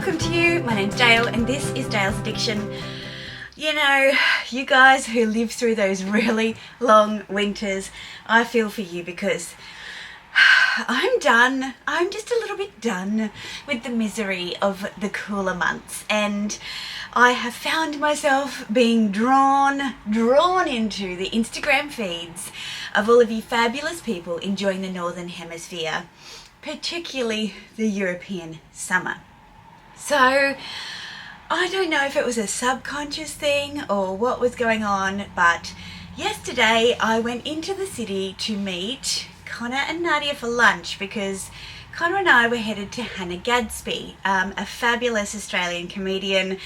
welcome to you. My name's Dale and this is Dale's Addiction. You know, you guys who live through those really long winters, I feel for you because I'm done. I'm just a little bit done with the misery of the cooler months, and I have found myself being drawn into the Instagram feeds of all of you fabulous people enjoying the Northern Hemisphere, particularly the European summer. So I don't know if it was a subconscious thing or what was going on, but yesterday I went into the city to meet Connor and Nadia for lunch because Connor and I were headed to Hannah Gadsby, a fabulous Australian comedian,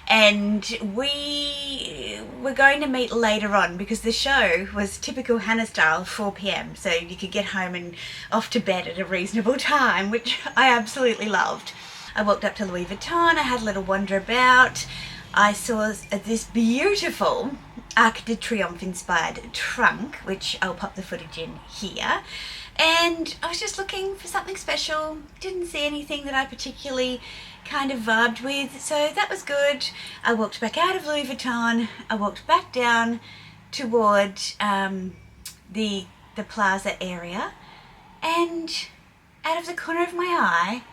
and we were going to meet later on because the show was typical Hannah style, 4 p.m, so you could get home and off to bed at a reasonable time, which I absolutely loved. I walked up to Louis Vuitton, I had a little wander about. I saw this beautiful Arc de Triomphe inspired trunk, which I'll pop the footage in here. And I was just looking for something special. Didn't see anything that I particularly kind of vibed with, so that was good. I walked back out of Louis Vuitton. I walked back down toward the plaza area, and out of the corner of my eye,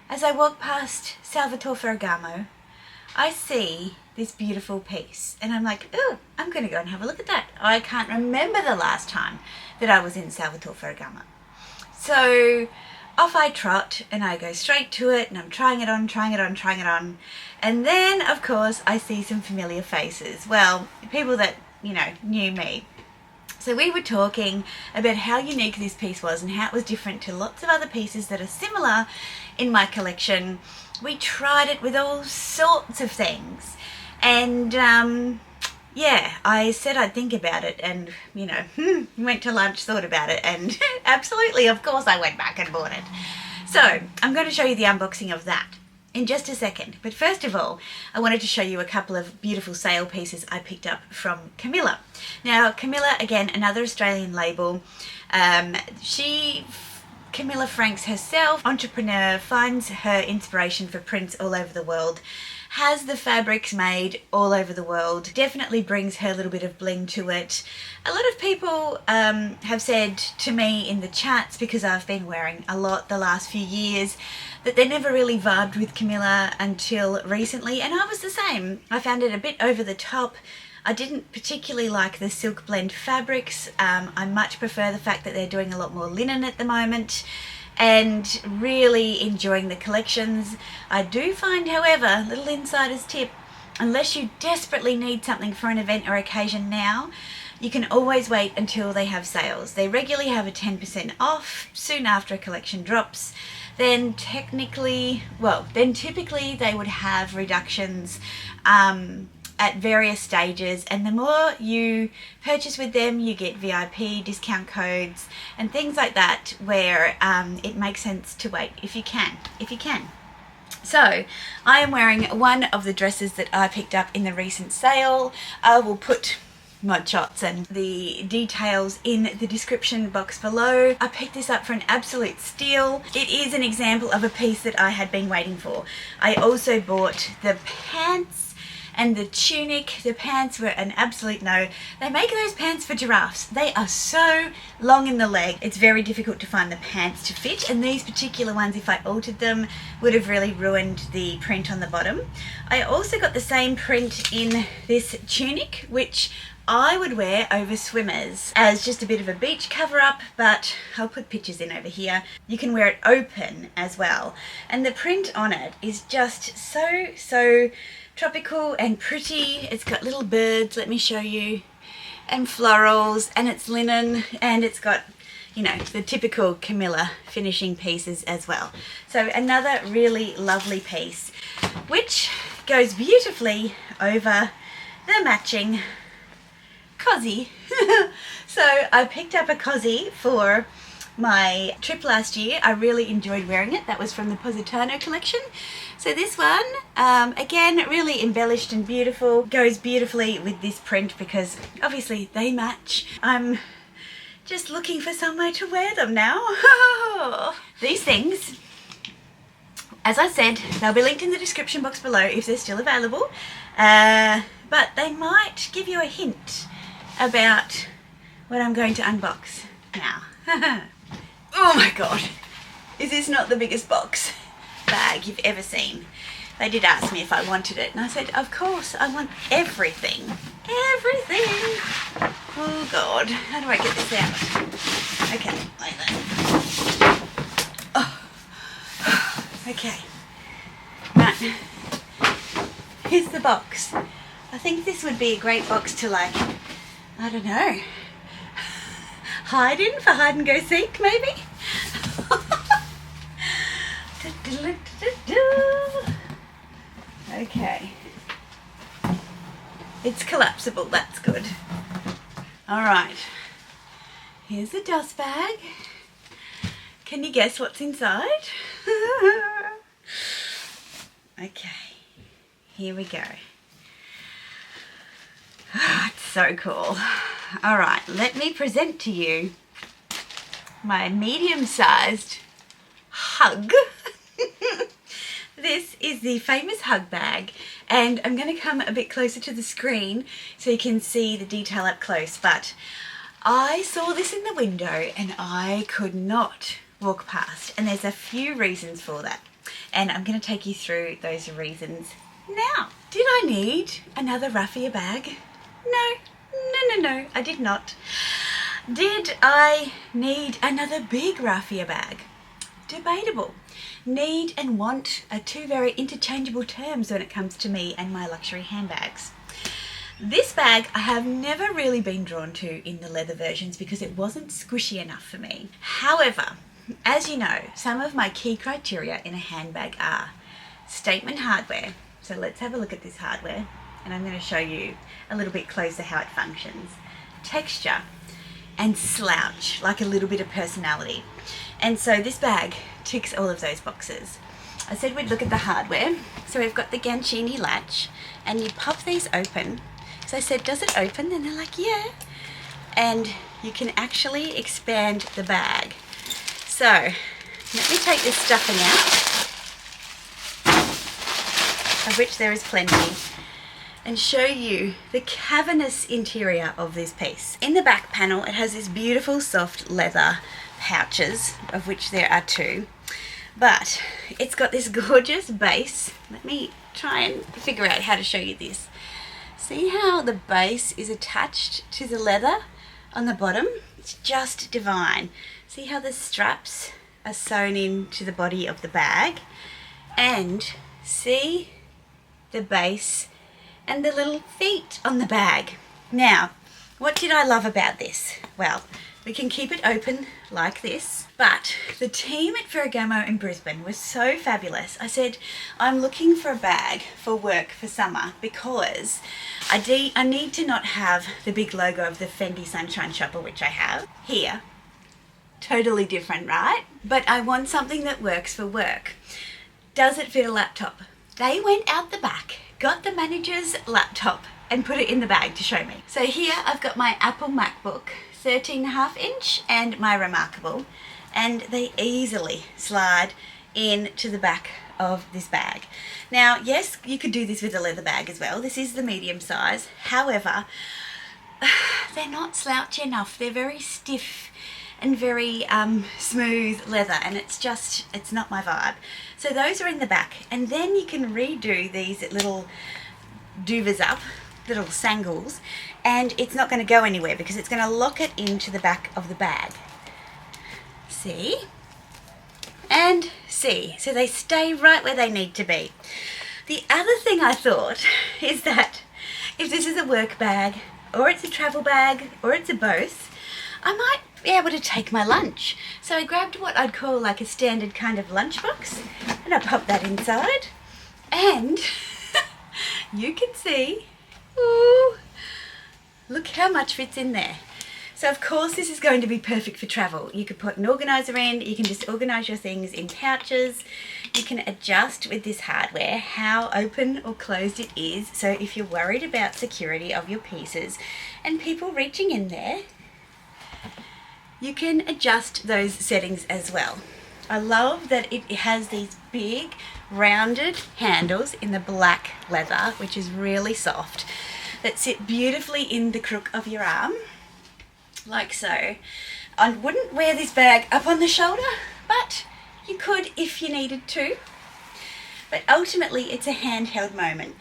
as I walk past Salvatore Ferragamo, I see this beautiful piece, and I'm like, oh, I'm going to go and have a look at that. I can't remember the last time that I was in Salvatore Ferragamo. So off I trot, and I go straight to it, and I'm trying it on, and then, of course, I see some familiar faces. Well, people that, you know, knew me. So we were talking about how unique this piece was and how it was different to lots of other pieces that are similar in my collection. We tried it with all sorts of things, and yeah, I said I'd think about it, and you know, went to lunch, thought about it, and absolutely, of course, I went back and bought it. So I'm going to show you the unboxing of that in just a second, but first of all, I wanted to show you a couple of beautiful sale pieces I picked up from Camilla. Now, Camilla, again, another Australian label. Camilla Franks herself, entrepreneur, finds her inspiration for prints all over the world, has the fabrics made all over the world, definitely brings her little bit of bling to it. A lot of people have said to me in the chats, because I've been wearing a lot the last few years, that they never really vibed with Camilla until recently, and I was the same. I found it a bit over the top. I didn't particularly like the silk blend fabrics. I much prefer the fact that they're doing a lot more linen at the moment, and really enjoying the collections. I do find, however, little insider's tip, unless you desperately need something for an event or occasion now, you can always wait until they have sales. They regularly have a 10% off soon after a collection drops. Then typically they would have reductions at various stages, and the more you purchase with them, you get VIP discount codes and things like that, where it makes sense to wait if you can. So I am wearing one of the dresses that I picked up in the recent sale. I will put mod shots and the details in the description box below. I picked this up for an absolute steal. It is an example of a piece that I had been waiting for. I also bought the pants and the tunic. The pants were an absolute no. They make those pants for giraffes. They are so long in the leg. It's very difficult to find the pants to fit, and these particular ones, if I altered them, would have really ruined the print on the bottom. I also got the same print in this tunic, which I would wear over swimmers as just a bit of a beach cover up, but I'll put pictures in over here. You can wear it open as well, and the print on it is just so tropical and pretty. It's got little birds, let me show you, and florals, and it's linen, and it's got, you know, the typical Camilla finishing pieces as well. So another really lovely piece, which goes beautifully over the matching cozy. So I picked up a cozy for my trip last year. I really enjoyed wearing it. That was from the Positano collection. So this one, again, really embellished and beautiful, goes beautifully with this print because obviously they match. I'm just looking for somewhere to wear them now. These things As I said, they'll be linked in the description box below if they're still available, but they might give you a hint about what I'm going to unbox now. Oh my god, is this not the biggest box bag you've ever seen? They did ask me if I wanted it, and I said, of course, I want everything. Everything! Oh god, how do I get this out? Okay, like that. Oh. Okay. Right. Here's the box. I think this would be a great box to, like, I don't know, hide in for hide and go seek, maybe? Okay. It's collapsible, that's good. Alright. Here's the dust bag. Can you guess what's inside? Okay. Here we go. Oh, it's so cool. Alright, let me present to you my medium-sized hug. This is the famous hug bag, and I'm going to come a bit closer to the screen so you can see the detail up close, but I saw this in the window and I could not walk past, and there's a few reasons for that, and I'm going to take you through those reasons now. Did I need another raffia bag? No, I did not. Did I need another big raffia bag? Debatable. Need and want are two very interchangeable terms when it comes to me and my luxury handbags. This bag I have never really been drawn to in the leather versions because it wasn't squishy enough for me. However, as you know, some of my key criteria in a handbag are statement hardware. So let's have a look at this hardware, and I'm going to show you a little bit closer how it functions. Texture and slouch, like a little bit of personality. And so this bag ticks all of those boxes. I said we'd look at the hardware. So we've got the Gancini latch, and you pop these open. So I said, does it open? And they're like, yeah. And you can actually expand the bag. So let me take this stuffing out, of which there is plenty, and show you the cavernous interior of this piece. In the back panel, it has this beautiful soft leather pouches, of which there are two, but it's got this gorgeous base. Let me try and figure out how to show you this. See how the base is attached to the leather on the bottom? It's just divine. See how the straps are sewn into the body of the bag, and see the base and the little feet on the bag. Now, what did I love about this? Well, we can keep it open like this, but the team at Ferragamo in Brisbane was so fabulous. I said, I'm looking for a bag for work for summer because I need to not have the big logo of the Fendi Sunshine Shopper, which I have here. Totally different, right? But I want something that works for work. Does it fit a laptop? They went out the back, got the manager's laptop and put it in the bag to show me. So here I've got my Apple MacBook, 13.5 inch, and my Remarkable, and they easily slide into the back of this bag. Now, yes, you could do this with a leather bag as well. This is the medium size. However, they're not slouchy enough. They're very stiff and very smooth leather, and it's not my vibe. So those are in the back, and then you can redo these little duvers up, little sangles, and it's not going to go anywhere because it's going to lock it into the back of the bag. See? And see. So they stay right where they need to be. The other thing I thought is that if this is a work bag, or it's a travel bag, or it's a both, I might be able to take my lunch. So I grabbed what I'd call like a standard kind of lunchbox, and I popped that inside, and you can see, ooh, look how much fits in there. So of course this is going to be perfect for travel. You could put an organizer in, you can just organize your things in pouches. You can adjust with this hardware how open or closed it is. So if you're worried about security of your pieces and people reaching in there, you can adjust those settings as well. I love that it has these big rounded handles in the black leather, which is really soft, that sit beautifully in the crook of your arm, like so. I wouldn't wear this bag up on the shoulder, but you could if you needed to. But ultimately, it's a handheld moment.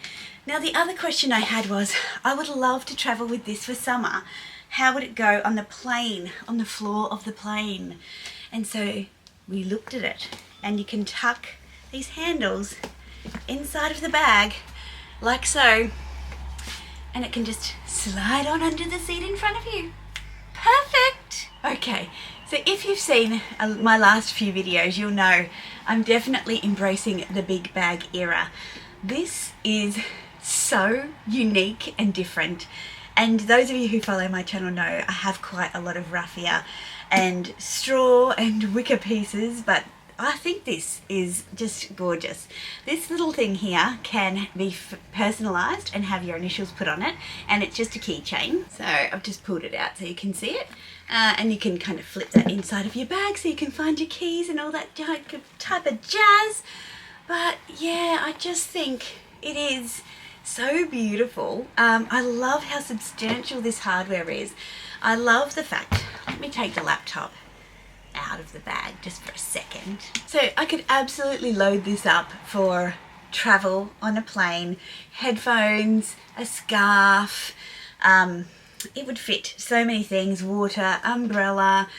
Now, the other question I had was, I would love to travel with this for summer. How would it go on the plane, on the floor of the plane? And so we looked at it, and you can tuck these handles inside of the bag, like so, and it can just slide on under the seat in front of you. Perfect! Okay, so if you've seen my last few videos, you'll know I'm definitely embracing the big bag era. This is so unique and different. And those of you who follow my channel know I have quite a lot of raffia and straw and wicker pieces, but I think this is just gorgeous. This little thing here can be personalised and have your initials put on it, and it's just a keychain. So I've just pulled it out so you can see it, and you can kind of flip that inside of your bag so you can find your keys and all that type of jazz. But yeah, I just think it is so beautiful. I love how substantial this hardware is. I love the fact, let me take the laptop out of the bag just for a second. So I could absolutely load this up for travel on a plane, headphones, a scarf, it would fit so many things, water, umbrella.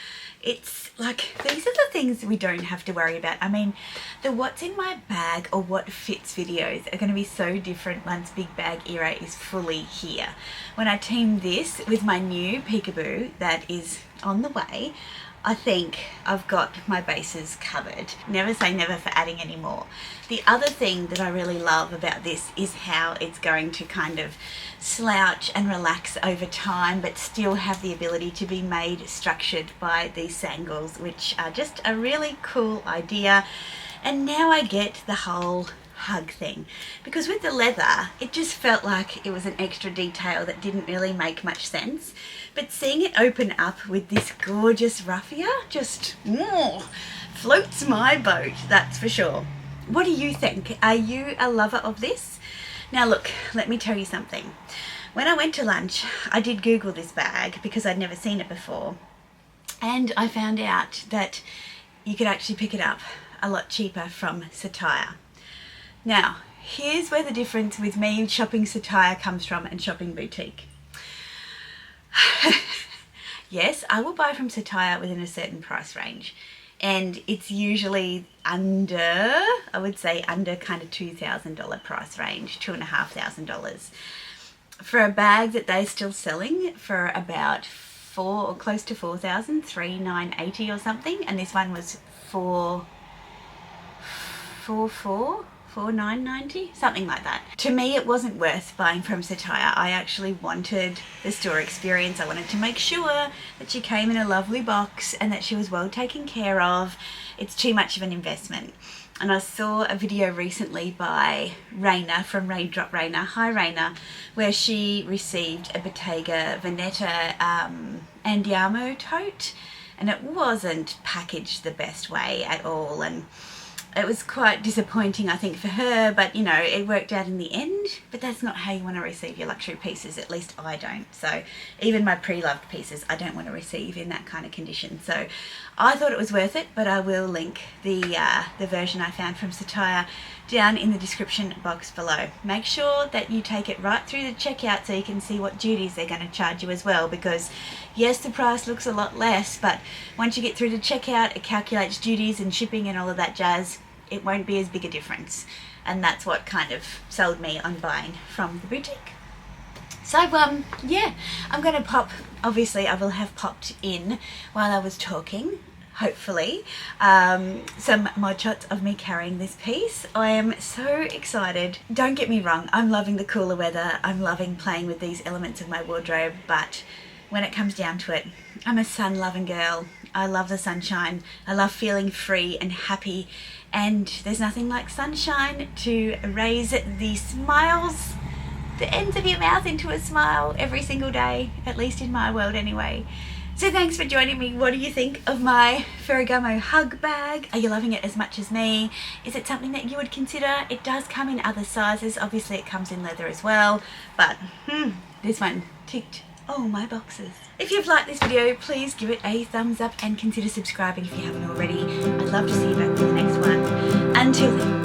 It's like, these are the things we don't have to worry about. I mean, the what's in my bag or what fits videos are going to be so different once big bag era is fully here. When I team this with my new peekaboo that is on the way, I think I've got my bases covered. Never say never for adding any more. The other thing that I really love about this is how it's going to kind of slouch and relax over time, but still have the ability to be made structured by these sangles, which are just a really cool idea. And now I get the whole hug thing, because with the leather it just felt like it was an extra detail that didn't really make much sense, but seeing it open up with this gorgeous raffia just floats my boat, that's for sure. What do you think? Are you a lover of this? Now look, let me tell you something. When I went to lunch, I did Google this bag because I'd never seen it before, and I found out that you could actually pick it up a lot cheaper from Satire. Now, here's where the difference with me shopping Satire comes from and shopping boutique. Yes, I will buy from Satire within a certain price range, and it's usually under, I would say under kind of $2,000 price range, $2,500. For a bag that they're still selling for about close to $4,000, $3,980 or something, and this one was $4,990, something like that. To me, it wasn't worth buying from Satire. I actually wanted the store experience. I wanted to make sure that she came in a lovely box and that she was well taken care of. It's too much of an investment. And I saw a video recently by Raina from Raindrop Raina, hi Raina, where she received a Bottega Veneta Andiamo tote, and it wasn't packaged the best way at all, and it was quite disappointing, I think, for her, but you know, it worked out in the end. But that's not how you want to receive your luxury pieces, at least I don't. So even my pre-loved pieces I don't want to receive in that kind of condition. So I thought it was worth it, but I will link the version I found from Satire down in the description box below. Make sure that you take it right through the checkout so you can see what duties they're going to charge you as well, because yes, the price looks a lot less, but once you get through the checkout, it calculates duties and shipping and all of that jazz. It won't be as big a difference, and that's what kind of sold me on buying from the boutique. So yeah, I'm going to pop, obviously I will have popped in while I was talking, hopefully, some mod shots of me carrying this piece. I am so excited. Don't get me wrong, I'm loving the cooler weather, I'm loving playing with these elements of my wardrobe, but when it comes down to it, I'm a sun-loving girl. I love the sunshine. I love feeling free and happy, and there's nothing like sunshine to raise the smiles, the ends of your mouth into a smile every single day, at least in my world anyway. So thanks for joining me. What do you think of my Ferragamo hug bag? Are you loving it as much as me? Is it something that you would consider? It does come in other sizes. Obviously it comes in leather as well, but this one ticked all my boxes. If you've liked this video, please give it a thumbs up and consider subscribing if you haven't already. I'd love to see you back for the next one. Until then,